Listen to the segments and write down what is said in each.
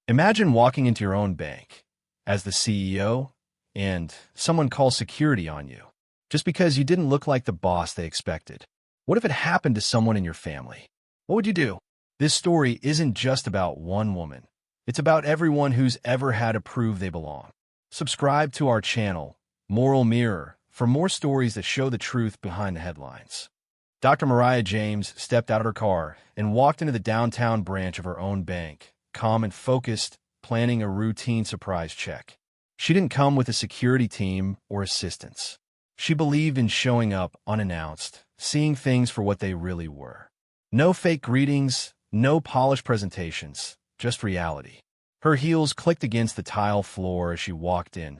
Imagine walking into your own bank as the CEO and someone calls security on you just because you didn't look like the boss they expected. What if it happened to someone in your family? What would you do? This story isn't just about one woman. It's about everyone who's ever had to prove they belong. Subscribe to our channel, Moral Mirror, for more stories that show the truth behind the headlines. Dr. Mariah James stepped out of her car and walked into the downtown branch of her own bank, calm and focused, planning a routine surprise check. She didn't come with a security team or assistants. She believed in showing up unannounced, seeing things for what they really were. No fake greetings, no polished presentations, just reality. Her heels clicked against the tile floor as she walked in,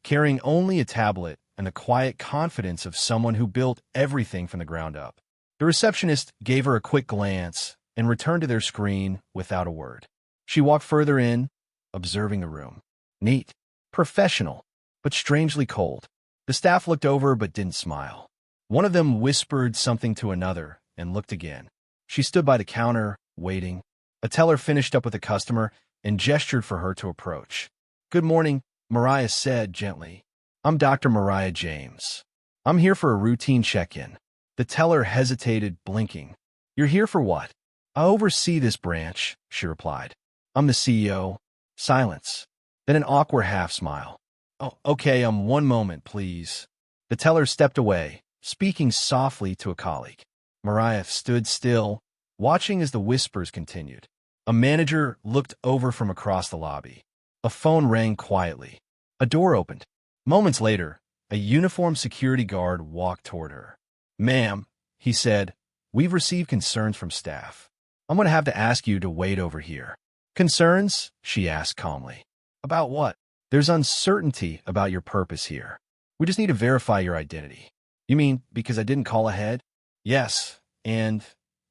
carrying only a tablet and the quiet confidence of someone who built everything from the ground up. The receptionist gave her a quick glance and returned to their screen without a word. She walked further in, observing the room. Neat, professional, but strangely cold. The staff looked over but didn't smile. One of them whispered something to another and looked again. She stood by the counter, waiting. A teller finished up with a customer and gestured for her to approach. "Good morning," Mariah said gently. "I'm Dr. Mariah James. I'm here for a routine check-in." The teller hesitated, blinking. "You're here for what?" "I oversee this branch," she replied. "I'm the CEO." Silence. Then an awkward half-smile. "Oh, okay, one moment, please." The teller stepped away, speaking softly to a colleague. Mariah stood still, watching as the whispers continued. A manager looked over from across the lobby. A phone rang quietly. A door opened. Moments later, a uniformed security guard walked toward her. "Ma'am," he said, "we've received concerns from staff. I'm going to have to ask you to wait over here." "Concerns?" she asked calmly. "About what?" "There's uncertainty about your purpose here. We just need to verify your identity." "You mean because I didn't call ahead?" "Yes, and,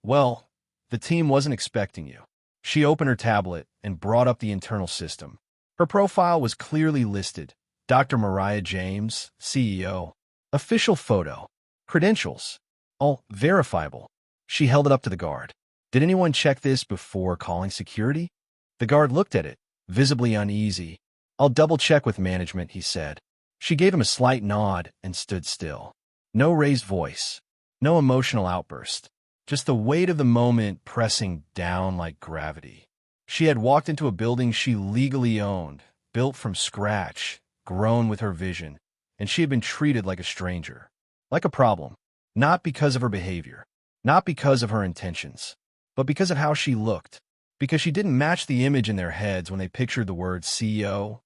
well, the team wasn't expecting you." She opened her tablet and brought up the internal system. Her profile was clearly listed. Dr. Mariah James, CEO. Official photo. Credentials. All verifiable. She held it up to the guard. "Did anyone check this before calling security?" The guard looked at it, visibly uneasy. "I'll double-check with management," he said. She gave him a slight nod and stood still. No raised voice. No emotional outburst. Just the weight of the moment pressing down like gravity. She had walked into a building she legally owned, built from scratch, grown with her vision, and she had been treated like a stranger. Like a problem. Not because of her behavior. Not because of her intentions. But because of how she looked. Because she didn't match the image in their heads when they pictured the word CEO.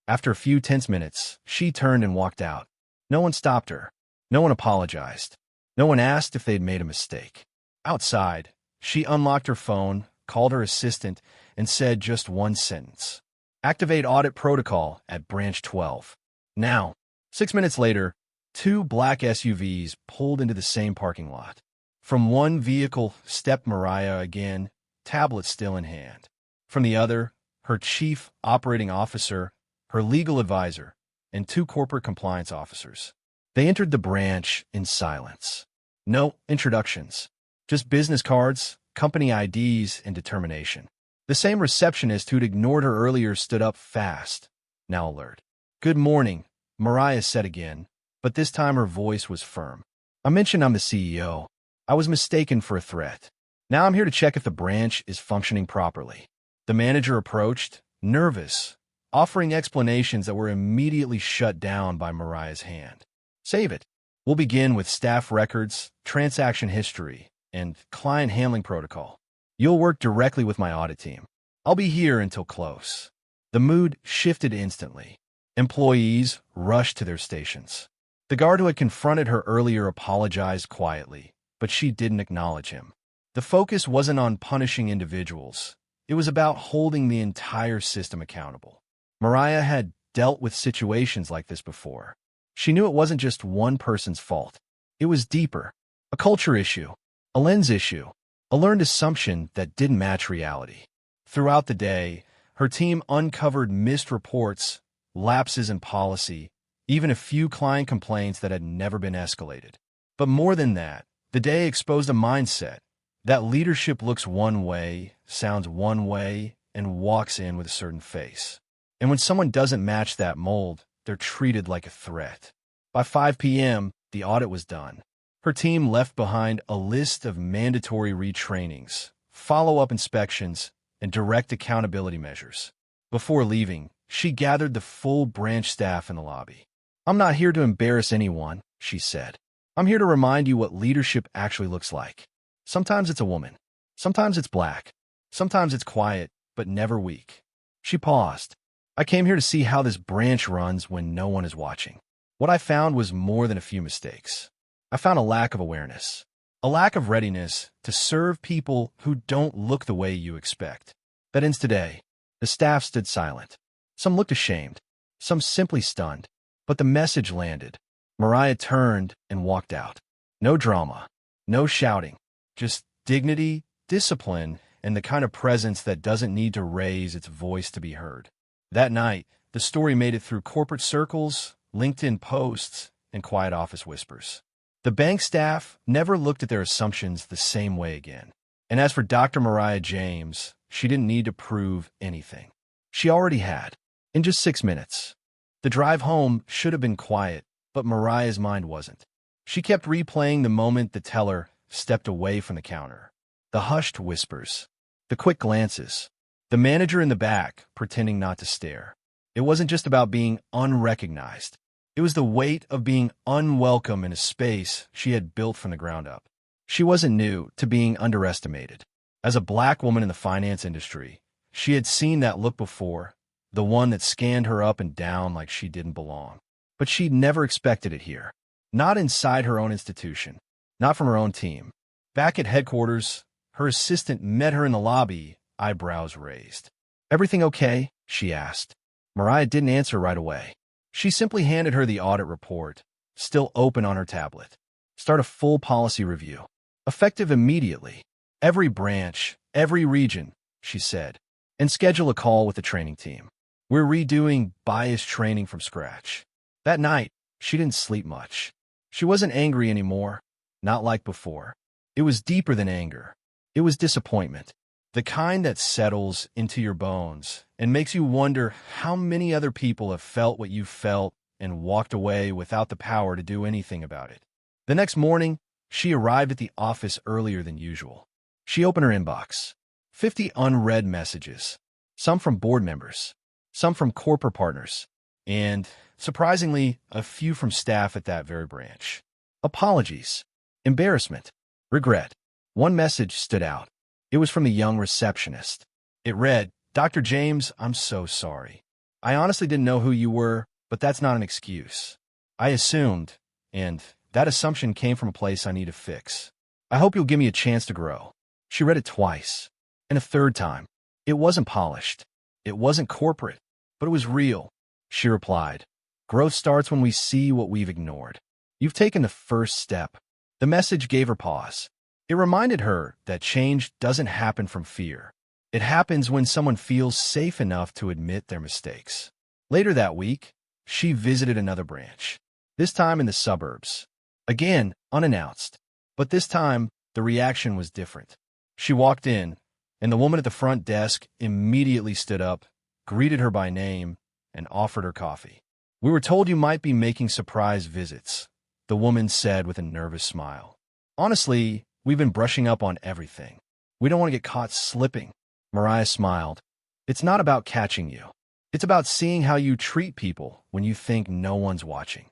After a few tense minutes, she turned and walked out. No one stopped her. No one apologized. No one asked if they'd made a mistake. Outside, she unlocked her phone, called her assistant, and said just one sentence. "Activate audit protocol at branch 12. Now." 6 minutes later, 2 black SUVs pulled into the same parking lot. From one vehicle stepped Mariah again, tablet still in hand. From the other, her chief operating officer, her legal advisor, and 2 corporate compliance officers. They entered the branch in silence. No introductions. Just business cards, company IDs, and determination. The same receptionist who'd ignored her earlier stood up fast, now alert. "Good morning," Mariah said again, but this time her voice was firm. "I mentioned I'm the CEO. I was mistaken for a threat. Now I'm here to check if the branch is functioning properly." The manager approached, nervous, offering explanations that were immediately shut down by Mariah's hand. "Save it. We'll begin with staff records, transaction history, and client handling protocol. You'll work directly with my audit team. I'll be here until close." The mood shifted instantly. Employees rushed to their stations. The guard who had confronted her earlier apologized quietly, but she didn't acknowledge him. The focus wasn't on punishing individuals. It was about holding the entire system accountable. Mariah had dealt with situations like this before. She knew it wasn't just one person's fault. It was deeper. A culture issue. A lens issue. A learned assumption that didn't match reality. Throughout the day, her team uncovered missed reports, lapses in policy, even a few client complaints that had never been escalated. But more than that, the day exposed a mindset that leadership looks one way, sounds one way, and walks in with a certain face. And when someone doesn't match that mold, they're treated like a threat. By 5 p.m., the audit was done. Her team left behind a list of mandatory retrainings, follow-up inspections, and direct accountability measures. Before leaving, she gathered the full branch staff in the lobby. "I'm not here to embarrass anyone," she said. "I'm here to remind you what leadership actually looks like. Sometimes it's a woman. Sometimes it's black. Sometimes it's quiet, but never weak." She paused. "I came here to see how this branch runs when no one is watching." What I found was more than a few mistakes. I found a lack of awareness, a lack of readiness to serve people who don't look the way you expect. That ends today. The staff stood silent. Some looked ashamed, some simply stunned, but the message landed. Mariah turned and walked out. No drama, no shouting, just dignity, discipline, and the kind of presence that doesn't need to raise its voice to be heard. That night, the story made it through corporate circles, LinkedIn posts, and quiet office whispers. The bank staff never looked at their assumptions the same way again. And as for Dr. Mariah James, she didn't need to prove anything. She already had, in just 6 minutes. The drive home should have been quiet, but Mariah's mind wasn't. She kept replaying the moment the teller stepped away from the counter. The hushed whispers, the quick glances, the manager in the back pretending not to stare. It wasn't just about being unrecognized. It was the weight of being unwelcome in a space she had built from the ground up. She wasn't new to being underestimated. As a black woman in the finance industry, she had seen that look before, the one that scanned her up and down like she didn't belong. But she'd never expected it here. Not inside her own institution. Not from her own team. Back at headquarters, her assistant met her in the lobby, eyebrows raised. "Everything okay?" she asked. Mariah didn't answer right away. She simply handed her the audit report, still open on her tablet. "Start a full policy review. Effective immediately. Every branch, every region," she said. "And schedule a call with the training team. We're redoing bias training from scratch." That night, she didn't sleep much. She wasn't angry anymore, not like before. It was deeper than anger. It was disappointment. The kind that settles into your bones and makes you wonder how many other people have felt what you felt and walked away without the power to do anything about it. The next morning, she arrived at the office earlier than usual. She opened her inbox. 50 unread messages. Some from board members. Some from corporate partners. And, surprisingly, a few from staff at that very branch. Apologies. Embarrassment. Regret. One message stood out. It was from the young receptionist. It read, "Dr. James, I'm so sorry. I honestly didn't know who you were, but that's not an excuse. I assumed, and that assumption came from a place I need to fix. I hope you'll give me a chance to grow." She read it twice, and a third time. It wasn't polished. It wasn't corporate, but it was real. She replied, "Growth starts when we see what we've ignored. You've taken the first step." The message gave her pause. It reminded her that change doesn't happen from fear. It happens when someone feels safe enough to admit their mistakes. Later that week, she visited another branch, this time in the suburbs. Again, unannounced. But this time, the reaction was different. She walked in, and the woman at the front desk immediately stood up, greeted her by name, and offered her coffee. "We were told you might be making surprise visits," the woman said with a nervous smile. "Honestly, we've been brushing up on everything. We don't want to get caught slipping." Mariah smiled. "It's not about catching you. It's about seeing how you treat people when you think no one's watching."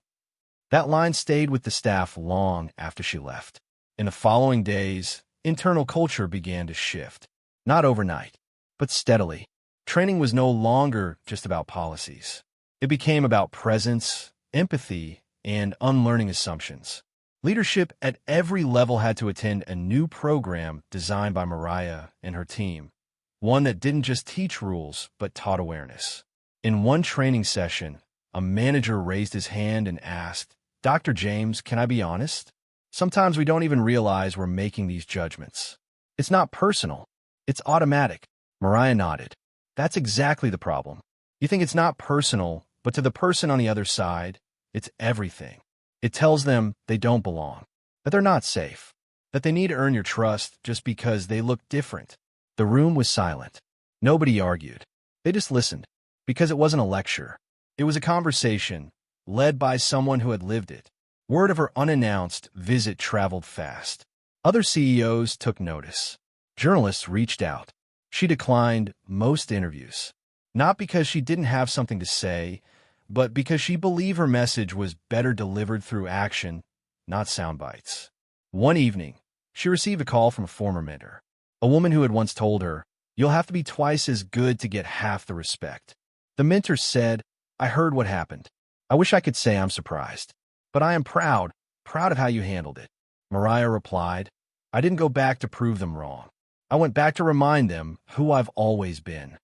That line stayed with the staff long after she left. In the following days, internal culture began to shift. Not overnight, but steadily. Training was no longer just about policies. It became about presence, empathy, and unlearning assumptions. Leadership at every level had to attend a new program designed by Mariah and her team, one that didn't just teach rules, but taught awareness. In one training session, a manager raised his hand and asked, "Dr. James, can I be honest? Sometimes we don't even realize we're making these judgments. It's not personal. It's automatic." Mariah nodded. "That's exactly the problem. You think it's not personal, but to the person on the other side, it's everything. It tells them they don't belong, that they're not safe, that they need to earn your trust just because they look different." The room was silent. Nobody argued. They just listened, because it wasn't a lecture. It was a conversation, led by someone who had lived it. Word of her unannounced visit traveled fast. Other CEOs took notice. Journalists reached out. She declined most interviews. Not because she didn't have something to say, but because she believed her message was better delivered through action, not sound bites. One evening, she received a call from a former mentor, a woman who had once told her, "You'll have to be twice as good to get half the respect." The mentor said, "I heard what happened. I wish I could say I'm surprised, but I am proud of how you handled it." Mariah replied, "I didn't go back to prove them wrong. I went back to remind them who I've always been."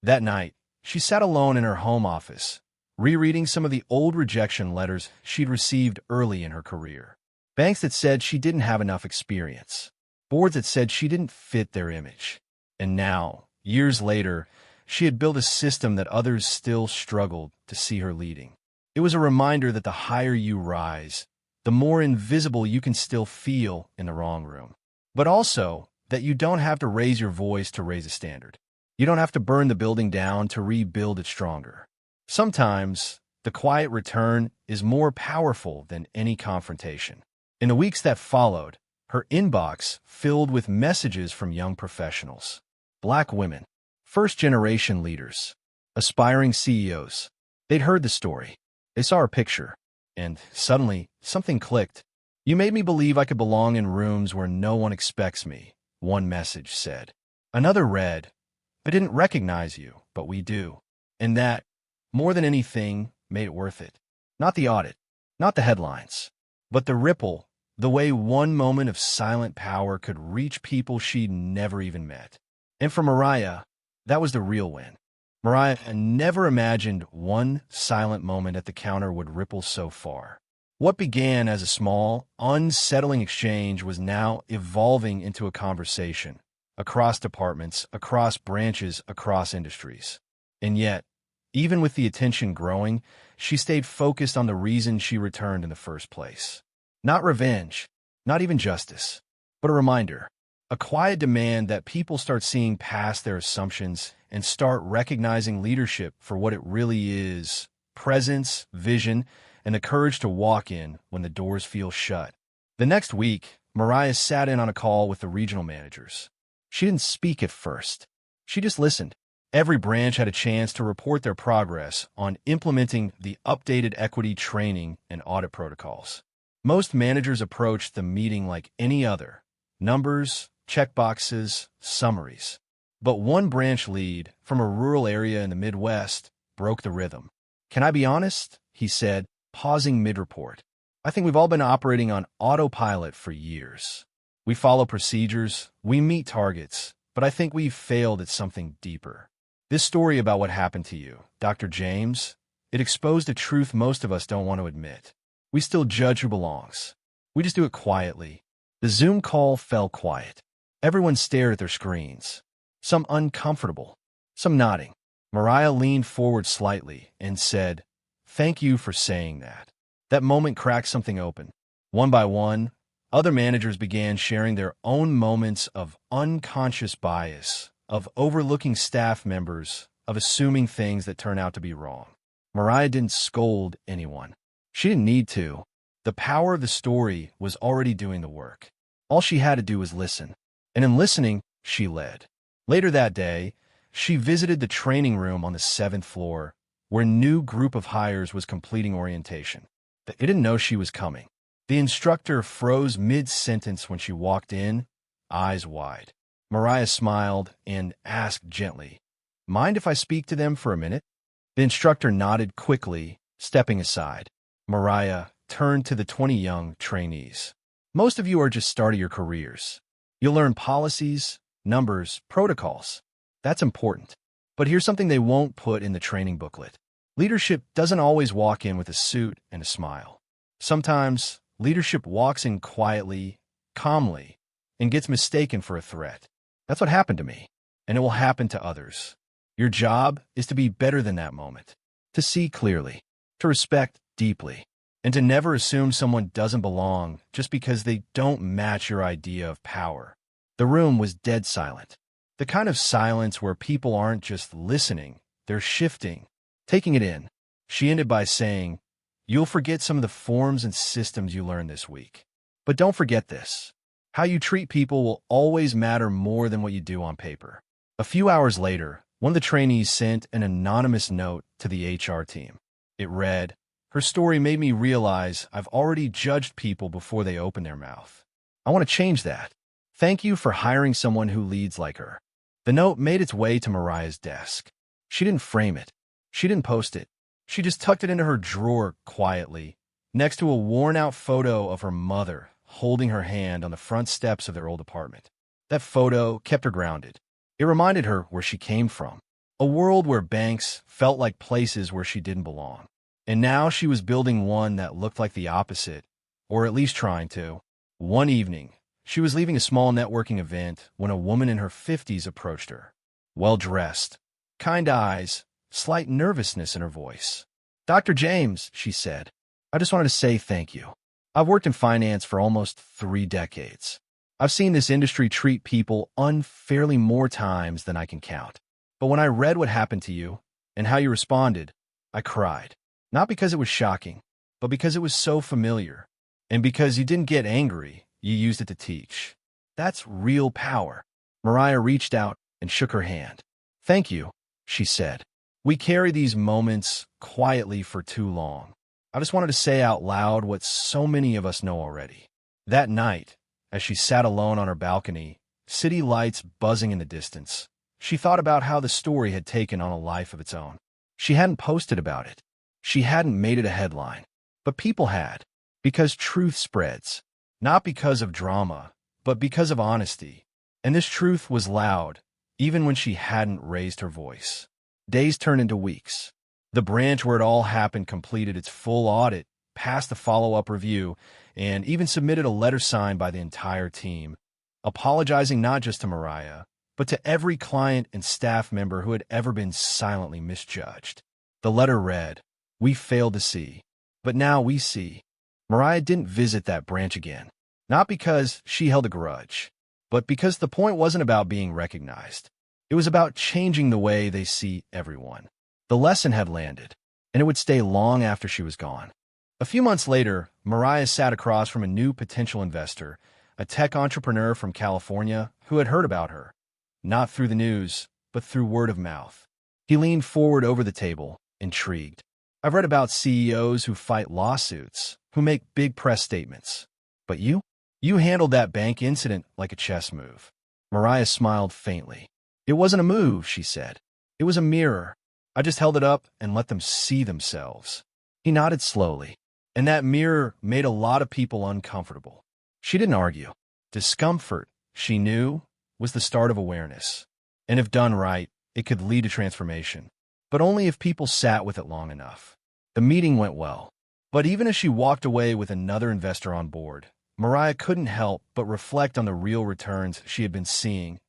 That night, she sat alone in her home office, rereading some of the old rejection letters she'd received early in her career. Banks that said she didn't have enough experience. Boards that said she didn't fit their image. And now, years later, she had built a system that others still struggled to see her leading. It was a reminder that the higher you rise, the more invisible you can still feel in the wrong room. But also, that you don't have to raise your voice to raise a standard. You don't have to burn the building down to rebuild it stronger. Sometimes, the quiet return is more powerful than any confrontation. In the weeks that followed, her inbox filled with messages from young professionals. Black women, first-generation leaders, aspiring CEOs. They'd heard the story. They saw her picture. And suddenly, something clicked. "You made me believe I could belong in rooms where no one expects me," one message said. Another read, "I didn't recognize you, but we do." And that, more than anything, made it worth it. Not the audit, not the headlines, but the ripple, the way one moment of silent power could reach people she'd never even met. And for Mariah, that was the real win. Mariah never imagined one silent moment at the counter would ripple so far. What began as a small, unsettling exchange was now evolving into a conversation, across departments, across branches, across industries. And yet, even with the attention growing, she stayed focused on the reason she returned in the first place. Not revenge, not even justice, but a reminder, a quiet demand that people start seeing past their assumptions and start recognizing leadership for what it really is: presence, vision, and the courage to walk in when the doors feel shut. The next week, Mariah sat in on a call with the regional managers. She didn't speak at first. She just listened. Every branch had a chance to report their progress on implementing the updated equity training and audit protocols. Most managers approached the meeting like any other: numbers, checkboxes, summaries. But one branch lead from a rural area in the Midwest broke the rhythm. "Can I be honest?" he said, pausing mid-report. "I think we've all been operating on autopilot for years. We follow procedures, we meet targets, but I think we've failed at something deeper. This story about what happened to you, Dr. James, it exposed a truth most of us don't want to admit. We still judge who belongs. We just do it quietly." The Zoom call fell quiet. Everyone stared at their screens, some uncomfortable, some nodding. Mariah leaned forward slightly and said, "Thank you for saying that." That moment cracked something open. One by one, other managers began sharing their own moments of unconscious bias, of overlooking staff members, of assuming things that turn out to be wrong. Mariah didn't scold anyone. She didn't need to. The power of the story was already doing the work. All she had to do was listen. And in listening, she led. Later that day, she visited the training room on the 7th floor, where a new group of hires was completing orientation. They didn't know she was coming. The instructor froze mid-sentence when she walked in, eyes wide. Mariah smiled and asked gently, "Mind if I speak to them for a minute?" The instructor nodded quickly, stepping aside. Mariah turned to the 20 young trainees. "Most of you are just starting your careers. You'll learn policies, numbers, protocols. That's important. But here's something they won't put in the training booklet. Leadership doesn't always walk in with a suit and a smile. Sometimes, leadership walks in quietly, calmly, and gets mistaken for a threat. That's what happened to me, and it will happen to others. Your job is to be better than that moment, to see clearly, to respect deeply, and to never assume someone doesn't belong just because they don't match your idea of power." The room was dead silent. The kind of silence where people aren't just listening, they're shifting, taking it in. She ended by saying, "You'll forget some of the forms and systems you learned this week. But don't forget this. How you treat people will always matter more than what you do on paper." A few hours later, one of the trainees sent an anonymous note to the HR team. It read, "Her story made me realize I've already judged people before they open their mouth. I want to change that. Thank you for hiring someone who leads like her." The note made its way to Mariah's desk. She didn't frame it. She didn't post it. She just tucked it into her drawer quietly, next to a worn-out photo of her mother holding her hand on the front steps of their old apartment. That photo kept her grounded. It reminded her where she came from, a world where banks felt like places where she didn't belong. And now she was building one that looked like the opposite, or at least trying to. One evening, she was leaving a small networking event when a woman in her 50s approached her. Well-dressed, kind eyes, slight nervousness in her voice. "Dr. James," she said, "I just wanted to say thank you. I've worked in finance for almost 3 decades. I've seen this industry treat people unfairly more times than I can count. But when I read what happened to you and how you responded, I cried. Not because it was shocking, but because it was so familiar. And because you didn't get angry, you used it to teach. That's real power." Mariah reached out and shook her hand. "Thank you," she said. "We carry these moments quietly for too long. I just wanted to say out loud what so many of us know already." That night, as she sat alone on her balcony, city lights buzzing in the distance, she thought about how the story had taken on a life of its own. She hadn't posted about it. She hadn't made it a headline. But people had, because truth spreads, not because of drama, but because of honesty. And this truth was loud, even when she hadn't raised her voice. Days turned into weeks. The branch where it all happened completed its full audit, passed a follow-up review, and even submitted a letter signed by the entire team, apologizing not just to Mariah, but to every client and staff member who had ever been silently misjudged. The letter read, "We failed to see, but now we see." Mariah didn't visit that branch again, not because she held a grudge, but because the point wasn't about being recognized. It was about changing the way they see everyone. The lesson had landed, and it would stay long after she was gone. A few months later, Mariah sat across from a new potential investor, a tech entrepreneur from California who had heard about her, not through the news, but through word of mouth. He leaned forward over the table, intrigued. "I've read about CEOs who fight lawsuits, who make big press statements. But you handled that bank incident like a chess move." Mariah smiled faintly. "It wasn't a move," she said. "It was a mirror. I just held it up and let them see themselves." He nodded slowly, and that mirror made a lot of people uncomfortable. She didn't argue. Discomfort, she knew, was the start of awareness. And if done right, it could lead to transformation. But only if people sat with it long enough. The meeting went well. But even as she walked away with another investor on board, Mariah couldn't help but reflect on the real returns she had been seeing,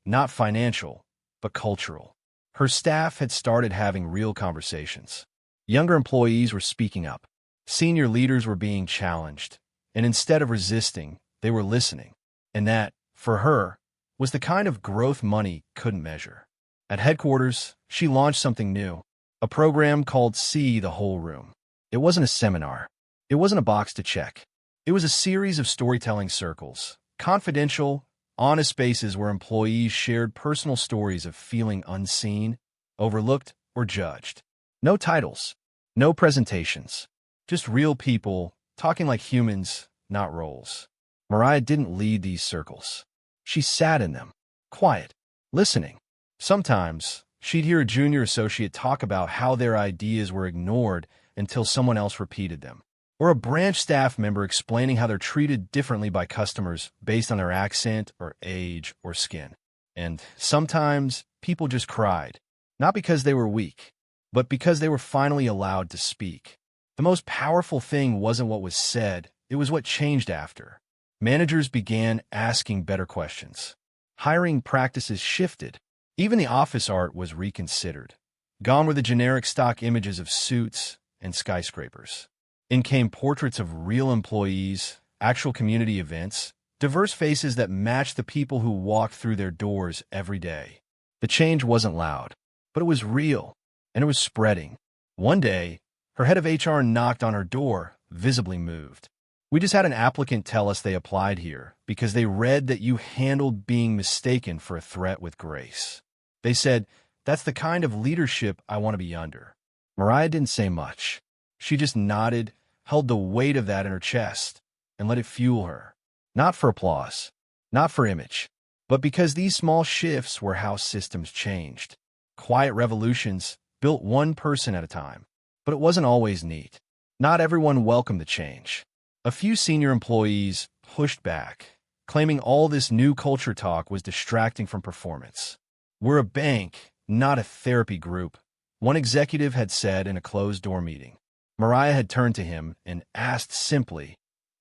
not financial, but cultural. Her staff had started having real conversations. Younger employees were speaking up. Senior leaders were being challenged. And instead of resisting, they were listening. And that, for her, was the kind of growth money couldn't measure. At headquarters, she launched something new, a program called See the Whole Room. It wasn't a seminar. It wasn't a box to check. It was a series of storytelling circles, confidential, honest spaces where employees shared personal stories of feeling unseen, overlooked, or judged. No titles, no presentations, just real people talking like humans, not roles. Mariah didn't lead these circles. She sat in them, quiet, listening. Sometimes, she'd hear a junior associate talk about how their ideas were ignored until someone else repeated them, or a branch staff member explaining how they're treated differently by customers based on their accent or age or skin. And sometimes, people just cried, not because they were weak, but because they were finally allowed to speak. The most powerful thing wasn't what was said, it was what changed after. Managers began asking better questions. Hiring practices shifted. Even the office art was reconsidered. Gone were the generic stock images of suits and skyscrapers. In came portraits of real employees, actual community events, Diverse faces that matched the people who walked through their doors every day. The change wasn't loud, but it was real, and it was spreading. One day, her head of HR knocked on her door, visibly moved. "We just had an applicant tell us they applied here because they read that you handled being mistaken for a threat with grace. They said, that's the kind of leadership I want to be under." Mariah didn't say much. She just nodded, held the weight of that in her chest, and let it fuel her. Not for applause, not for image, but because these small shifts were how systems changed. Quiet revolutions built one person at a time. But it wasn't always neat. Not everyone welcomed the change. A few senior employees pushed back, claiming all this new culture talk was distracting from performance. "We're a bank, not a therapy group," one executive had said in a closed-door meeting. Mariah had turned to him and asked simply,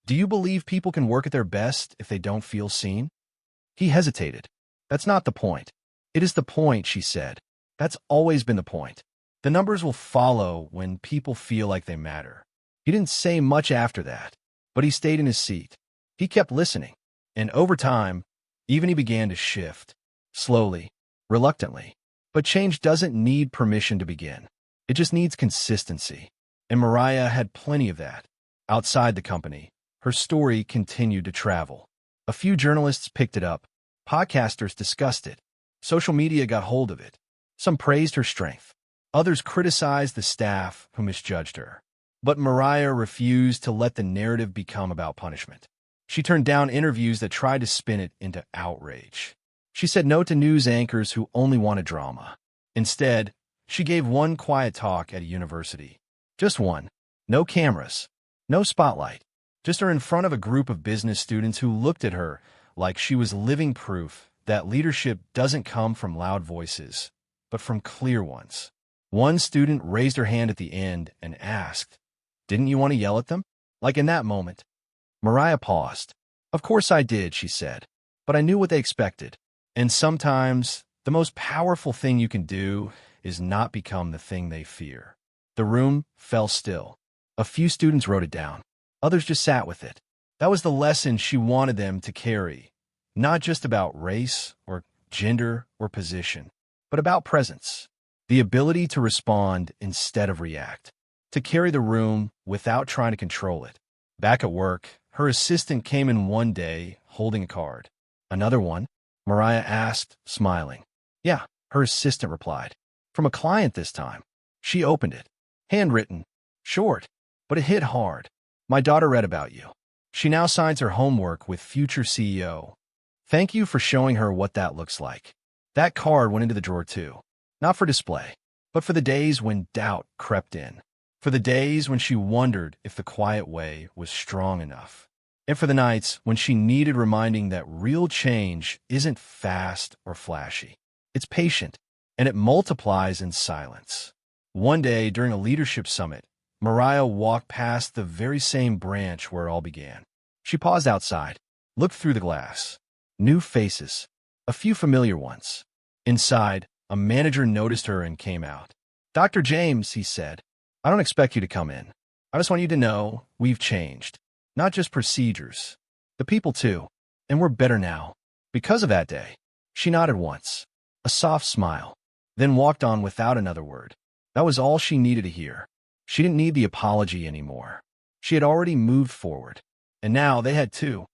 "Do you believe people can work at their best if they don't feel seen?" He hesitated. "That's not the point." "It is the point," she said. "That's always been the point. The numbers will follow when people feel like they matter." He didn't say much after that, but he stayed in his seat. He kept listening, and over time, even he began to shift. Slowly, reluctantly. But change doesn't need permission to begin. It just needs consistency. And Mariah had plenty of that. Outside the company, her story continued to travel. A few journalists picked it up. Podcasters discussed it. Social media got hold of it. Some praised her strength. Others criticized the staff who misjudged her. But Mariah refused to let the narrative become about punishment. She turned down interviews that tried to spin it into outrage. She said no to news anchors who only wanted drama. Instead, she gave one quiet talk at a university. Just one. No cameras. No spotlight. Just her in front of a group of business students who looked at her like she was living proof that leadership doesn't come from loud voices, but from clear ones. One student raised her hand at the end and asked, "Didn't you want to yell at them?" Like in that moment. Mariah paused. "Of course I did," she said, "but I knew what they expected. And sometimes, the most powerful thing you can do is not become the thing they fear." The room fell still. A few students wrote it down. Others just sat with it. That was the lesson she wanted them to carry. Not just about race or gender or position, but about presence. The ability to respond instead of react. To carry the room without trying to control it. Back at work, her assistant came in one day holding a card. "Another one?" Mariah asked, smiling. "Yeah," her assistant replied. "From a client this time." She opened it. Handwritten. Short. But it hit hard. "My daughter read about you. She now signs her homework with future CEO. Thank you for showing her what that looks like." That card went into the drawer too. Not for display, but for the days when doubt crept in. For the days when she wondered if the quiet way was strong enough. And for the nights when she needed reminding that real change isn't fast or flashy. It's patient, and it multiplies in silence. One day during a leadership summit, Mariah walked past the very same branch where it all began. She paused outside, looked through the glass. New faces, a few familiar ones. Inside, a manager noticed her and came out. "Dr. James," he said, "I don't expect you to come in. I just want you to know we've changed. Not just procedures, the people too. And we're better now." Because of that day, she nodded once, a soft smile, then walked on without another word. That was all she needed to hear. She didn't need the apology anymore. She had already moved forward. And now they had too.